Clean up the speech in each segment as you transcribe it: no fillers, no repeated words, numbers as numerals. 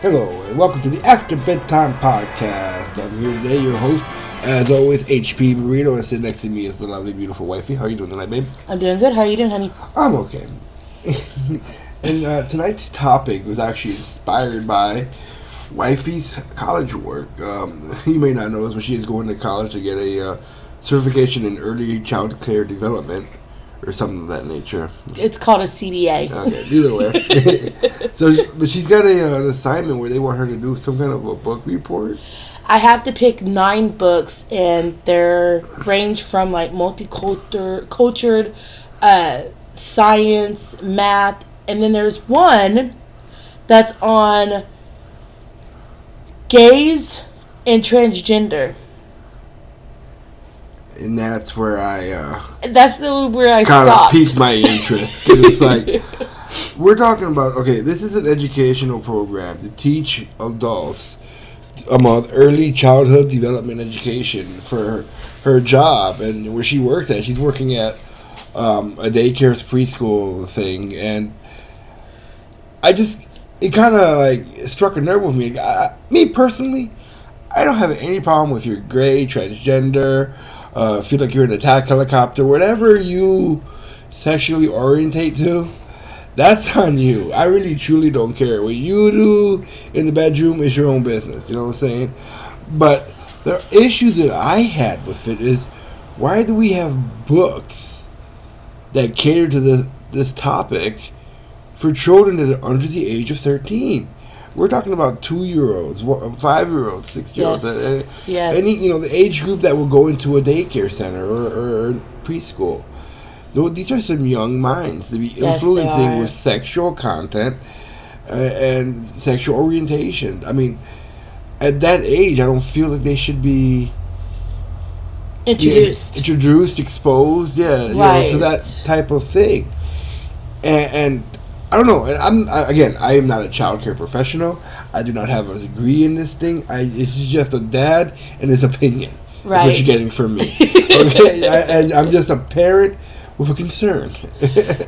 Hello, and welcome to the After Bedtime Podcast. I'm here today, your host, as always, HP Burrito, and sitting next to me is the lovely, beautiful wifey. How are you doing tonight, babe? I'm doing good. How are you doing, honey? I'm okay. And tonight's topic was actually inspired by wifey's college work. You may not know this, but she is going to college to get a certification in early child care development, or something of that nature. It's called a CDA. Okay, either way. But she's got an assignment where they want her to do some kind of a book report. I have to pick 9 books, and they're range from like multicultural, science, math, and then there's one that's on gays and transgender. And that's where where I kind stopped. of piqued my interest, because it's like, we're talking about, okay, this is an educational program to teach adults about early childhood development education for her job and where she works at. She's working at a daycare preschool thing, and it kind of like struck a nerve with me. Me personally, I don't have any problem with your gay, transgender, feel like you're an attack helicopter, whatever you sexually orientate to, that's on you. I really truly don't care. What you do in the bedroom is your own business. You know what I'm saying? But the issue that I had with it is, why do we have books that cater to this topic for children that are under the age of 13? We're talking about 2-year-olds, 5-year-olds, 6-year-olds. Yes. Any, the age group that will go into a daycare center or preschool. These are some young minds to be influencing with sexual content and sexual orientation. I mean, at that age, I don't feel like they should be introduced, exposed, to that type of thing. And I don't know. And I am not a child care professional. I do not have a degree in this thing. It's just a dad and his opinion. Right. That's what you're getting from me. Okay, and I'm just a parent with a concern.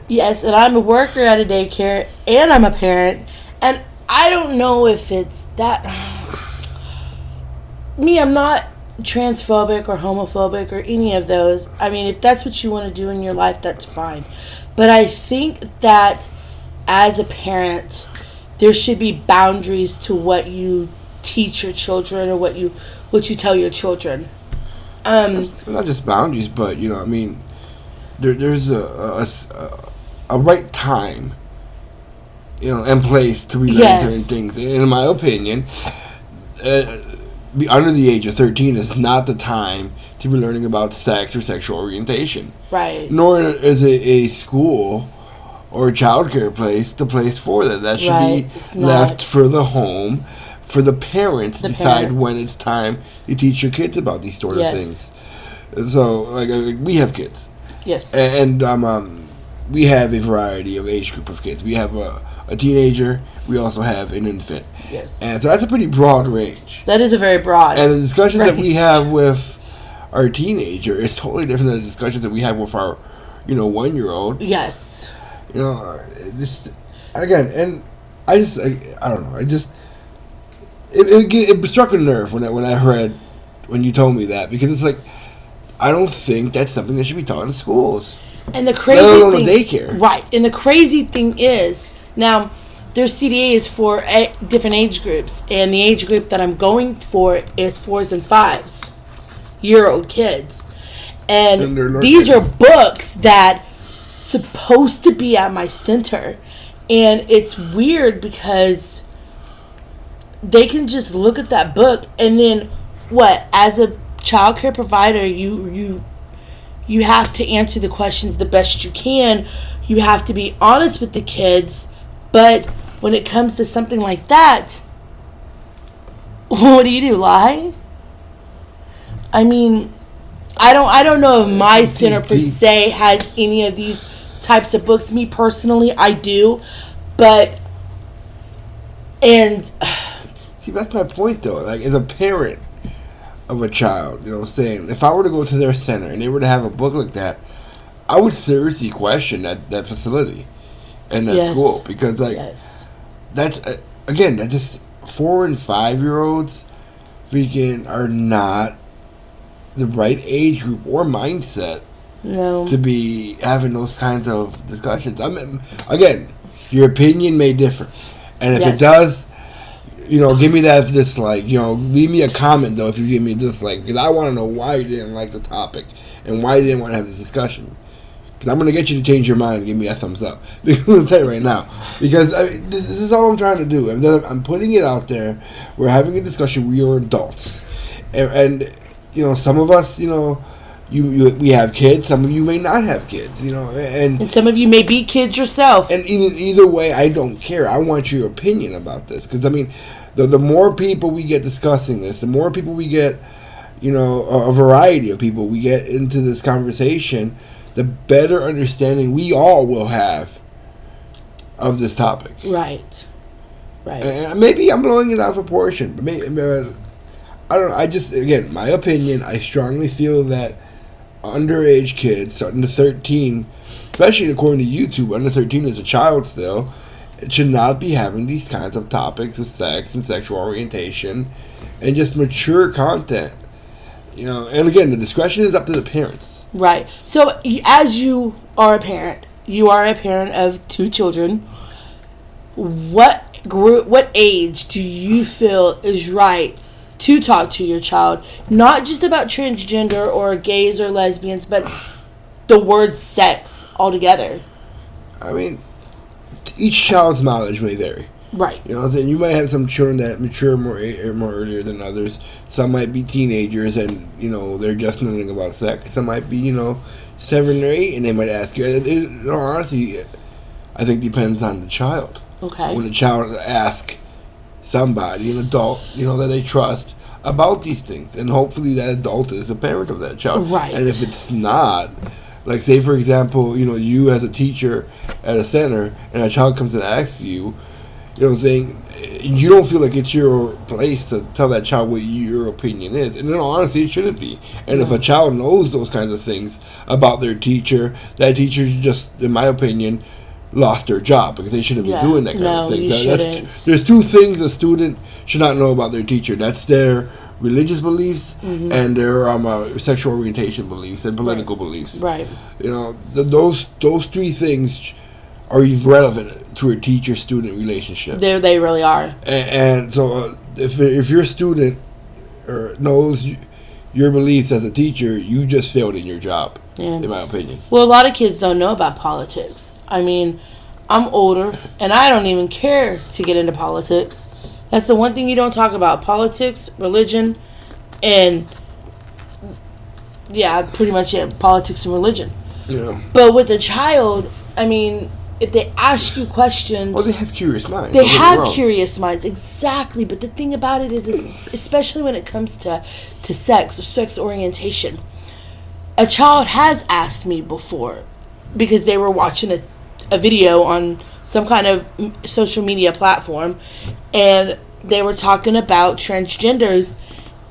Yes, and I'm a worker at a daycare, and I'm a parent, and I don't know if it's that. I'm not transphobic or homophobic or any of those. I mean, if that's what you want to do in your life, that's fine. But I think that as a parent, there should be boundaries to what you teach your children or what you tell your children. It's not just boundaries, but there's a right time, and place to be learning certain things. And in my opinion, under the age of 13 is not the time to be learning about sex or sexual orientation. Right. Nor is it a school or a child care place the place for that. That should be left for the home, for the parents to decide when it's time to teach your kids about these sort of things. So, like, we have kids. Yes. And we have a variety of age group of kids. We have a teenager. We also have an infant. Yes. And so that's a pretty broad range. That is a very broad And the discussions that we have with our teenager is totally different than the discussions that we have with our, 1-year-old. Yes. This again, and I don't know. It struck a nerve when you told me that, because it's like, I don't think that's something that should be taught in schools. And the crazy thing, daycare, right? And the crazy thing is, now there's CDAs for different age groups, and the age group that I'm going for is 4s and 5-year-old kids, and these are books that supposed to be at my center, and it's weird because they can just look at that book, and then as a child care provider, you have to answer the questions the best you can. You have to be honest with the kids, but when it comes to something like that, what do? Lie? I mean, I don't know if my center per se has any of these types of books. Me personally, I do, but see, that's my point though. Like, as a parent of a child, if I were to go to their center and they were to have a book like that, I would seriously question that facility and that school, because that's again, that just 4 and 5-year-olds freaking are not the right age group or mindset No. to be having those kinds of discussions. I mean, again, your opinion may differ, and if Yes. it does, give me that dislike. Leave me a comment though if you give me a dislike, because I want to know why you didn't like the topic and why you didn't want to have this discussion. Because I'm going to get you to change your mind and give me a thumbs up. Because I'm going to tell you right now. Because this is all I'm trying to do. I'm putting it out there. We're having a discussion. We are adults. And some of us, we have kids. Some of you may not have kids, And some of you may be kids yourself. And either way, I don't care. I want your opinion about this. Because, the more people we get discussing this, the more people we get, a variety of people we get into this conversation, the better understanding we all will have of this topic. Right. And maybe I'm blowing it out of proportion, but maybe, I don't know. I just, again, my opinion, I strongly feel that underage kids, under 13, especially according to YouTube, under 13 is a child still, it should not be having these kinds of topics of sex and sexual orientation and just mature content. And again, the discretion is up to the parents. Right. So, as you are a parent of 2 children. What age do you feel is right to talk to your child, not just about transgender or gays or lesbians, but the word sex altogether? I mean, each child's knowledge may vary. Right. You might have some children that mature more earlier than others. Some might be teenagers and, they're just learning about sex. Some might be, 7 or 8 and they might ask you. Honestly, I think depends on the child. Okay. When the child asks somebody, an adult, that they trust about these things. And hopefully that adult is a parent of that child. Right. And if it's not, like say for example, you as a teacher at a center and a child comes and asks you, saying you don't feel like it's your place to tell that child what your opinion is. And honestly, it shouldn't be. And if a child knows those kinds of things about their teacher, that teacher just, in my opinion, lost their job because they shouldn't be doing that kind of thing. There's 2 things a student should not know about their teacher. That's their religious beliefs and their sexual orientation beliefs and political beliefs. Right. Those 3 things are irrelevant to a teacher-student relationship. They really are. And so if your student knows your beliefs as a teacher, you just failed in your job, in my opinion. Well, a lot of kids don't know about politics. I mean, I'm older, and I don't even care to get into politics. That's the one thing you don't talk about. Politics, religion, and, pretty much it. Politics and religion. Yeah. But with a child, I mean, if they ask you questions... Well, they have curious minds. They have curious minds, exactly. But the thing about it is especially when it comes to sex or sex orientation, a child has asked me before because they were watching a video on some kind of social media platform, and they were talking about transgenders,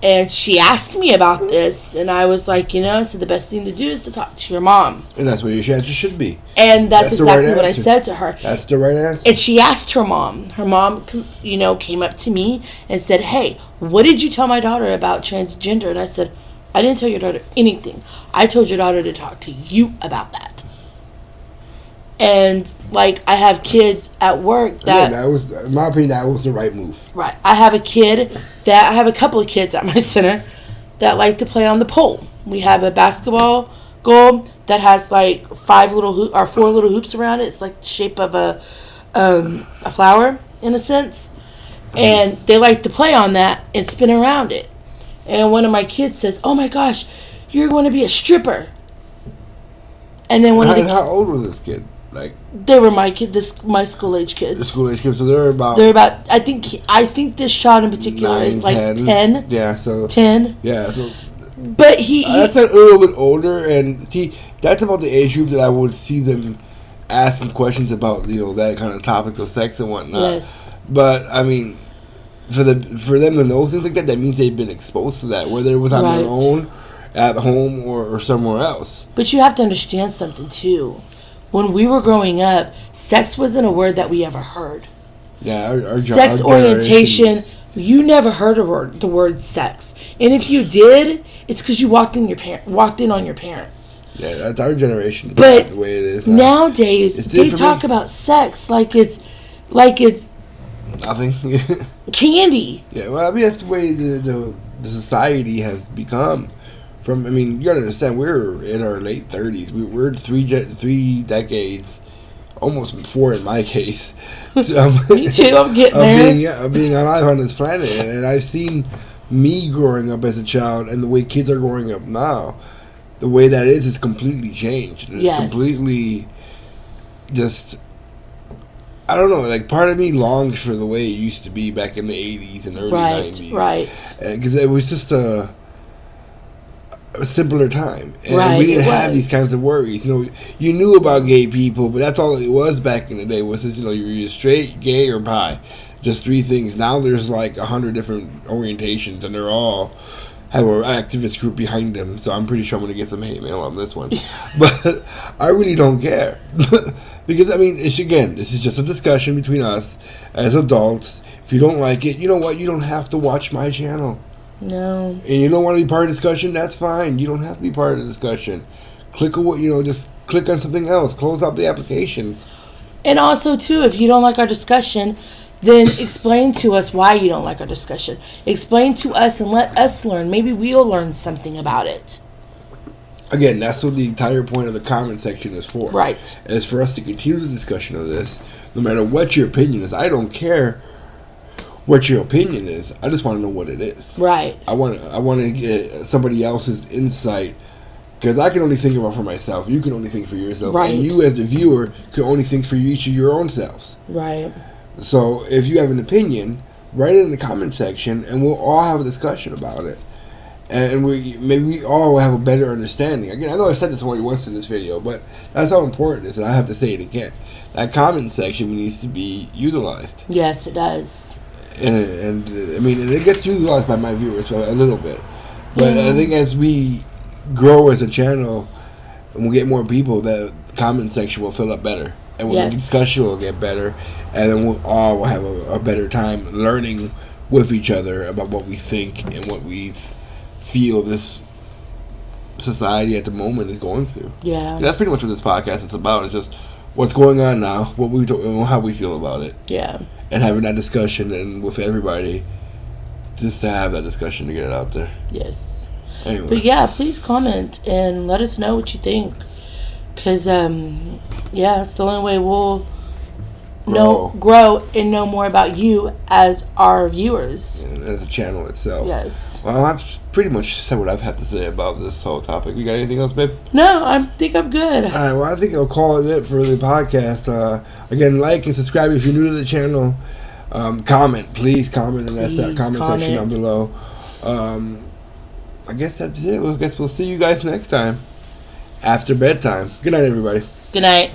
and she asked me about this, and I was like, I said the best thing to do is to talk to your mom. And that's what your answer should be. And that's exactly what I said to her. That's the right answer. And she asked her mom. Her mom, came up to me and said, "Hey, what did you tell my daughter about transgender?" And I said, "I didn't tell your daughter anything. I told your daughter to talk to you about that." And, I have kids at work that... Yeah, that was, in my opinion, that was the right move. Right. I have a couple of kids at my center that like to play on the pole. We have a basketball goal that has, 4 little hoops around it. It's like the shape of a flower, in a sense. And they like to play on that and spin around it. And one of my kids says, "Oh, my gosh, you're going to be a stripper." And then how old was this kid? They were my school age kids. The school age kids, so they're about. I think this child in particular 9, is 10. 10. Yeah, so 10. Yeah, so. But he that's a little bit older, and that's about the age group that I would see them asking questions about, that kind of topic of sex and whatnot. Yes. But I mean, for them to know things like that means they've been exposed to that, whether it was on their own, at home, or somewhere else. But you have to understand something too. When we were growing up, sex wasn't a word that we ever heard. Yeah, our sex our orientation. You never heard the word sex, and if you did, it's because you walked in on your parents. Yeah, that's our generation. But the way it is nowadays, they talk about sex like it's nothing. candy. Yeah, well, I mean that's the way the society has become. You gotta understand, we're in our late 30s. We're three decades, almost 4 in my case. Me too. I'm getting there. Of being alive on this planet, and I've seen me growing up as a child, and the way kids are growing up now. The way that is completely changed. It's completely just. I don't know. Like, part of me longs for the way it used to be back in the 80s and early 90s. Right. Because it was just a simpler time. And we didn't have these kinds of worries. You knew about gay people, but that's all it was back in the day. Was just, you're either straight, gay, or bi. Just 3 things. Now there's like 100 different orientations, and they're all have an activist group behind them. So I'm pretty sure I'm going to get some hate mail on this one. But I really don't care. Because, this is just a discussion between us as adults. If you don't like it, you know what? You don't have to watch my channel. No. And you don't want to be part of the discussion, that's fine. You don't have to be part of the discussion. Just click on something else. Close out the application. And also, too, if you don't like our discussion, then explain to us why you don't like our discussion. Explain to us and let us learn. Maybe we'll learn something about it. Again, that's what the entire point of the comment section is for. Right. Is for us to continue the discussion of this, no matter what your opinion is. I don't care what your opinion is. I just want to know what it is. Right. I want to get somebody else's insight, because I can only think about for myself. You can only think for yourself. Right. And you, as the viewer, can only think for each of your own selves. Right. So if you have an opinion, write it in the comment section, and we'll all have a discussion about it. And maybe we all will have a better understanding. Again, I know I've said this only once in this video, but that's how important it is, and I have to say it again. That comment section needs to be utilized. Yes, it does. And it gets utilized by my viewers a little bit. But I think as we grow as a channel and we get more people, the comment section will fill up better. And the discussion will get better. And then we'll all have a better time learning with each other about what we think and what we feel this society at the moment is going through. Yeah. And that's pretty much what this podcast is about. It's just what's going on now, what we do, and how we feel about it. Yeah. And having that discussion and with everybody, just to have that discussion to get it out there. Yes. Anyway. But yeah, please comment and let us know what you think. Because, it's the only way we'll grow and know more about you as our viewers. And as a channel itself. Yes. Well, I've pretty much said what I've had to say about this whole topic. You got anything else, babe? No, I think I'm good. All right, well, I think I'll call it for the podcast. Again, like and subscribe if you're new to the channel. Comment. Please comment in that comment section down below. I guess that's it. I guess we'll see you guys next time after bedtime. Good night, everybody. Good night.